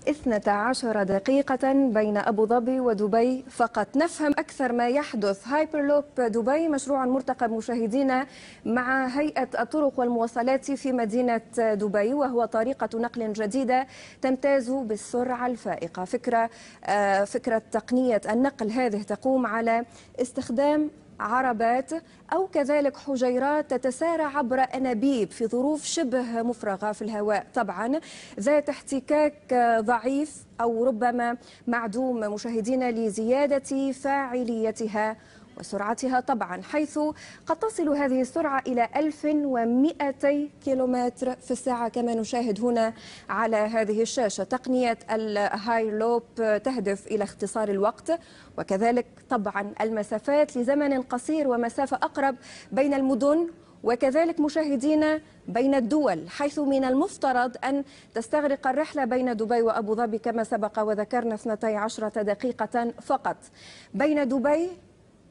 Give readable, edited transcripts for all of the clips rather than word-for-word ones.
12 دقيقة بين أبو ظبي ودبي فقط. نفهم أكثر ما يحدث. هايبرلوب دبي مشروع مرتقب مشاهدينا مع هيئة الطرق والمواصلات في مدينة دبي، وهو طريقة نقل جديدة تمتاز بالسرعة الفائقة. فكرة تقنية النقل هذه تقوم على استخدام عربات أو كذلك حجيرات تتسارع عبر أنابيب في ظروف شبه مفرغة في الهواء، طبعا ذات احتكاك ضعيف أو ربما معدوم مشاهدينا، لزيادة فاعليتها وسرعتها طبعا، حيث قد تصل هذه السرعة إلى 1200 كيلومتر في الساعة كما نشاهد هنا على هذه الشاشة. تقنية الهايرلوب تهدف إلى اختصار الوقت وكذلك طبعا المسافات لزمن قصير ومسافة أقرب بين المدن، وكذلك مشاهدينا بين الدول، حيث من المفترض أن تستغرق الرحلة بين دبي وأبو ظبي كما سبق وذكرنا 12 دقيقة فقط. بين دبي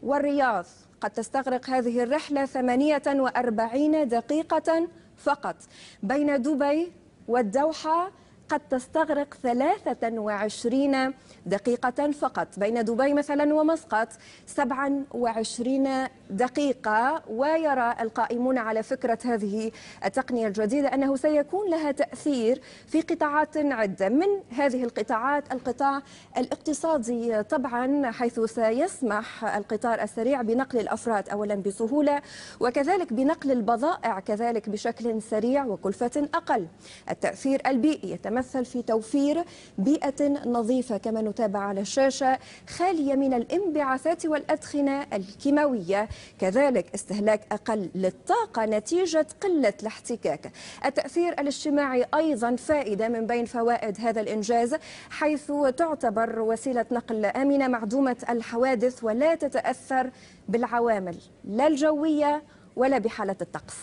والرياض قد تستغرق هذه الرحلة 48 دقيقة فقط. بين دبي والدوحة قد تستغرق 23 دقيقة فقط. بين دبي مثلا ومسقط 27 دقيقة. ويرى القائمون على فكرة هذه التقنية الجديدة أنه سيكون لها تأثير في قطاعات عدة. من هذه القطاعات القطاع الاقتصادي طبعا، حيث سيسمح القطار السريع بنقل الأفراد أولا بسهولة، وكذلك بنقل البضائع كذلك بشكل سريع وكلفة أقل. التأثير البيئي يتمثل في توفير بيئة نظيفة كما نتابع على الشاشة، خالية من الانبعاثات والأدخنة الكيماوية، كذلك استهلاك أقل للطاقة نتيجة قلة الاحتكاك. التأثير الاجتماعي أيضا فائدة من بين فوائد هذا الإنجاز، حيث تعتبر وسيلة نقل آمنة معدومة الحوادث ولا تتأثر بالعوامل لا الجوية ولا بحالة الطقس.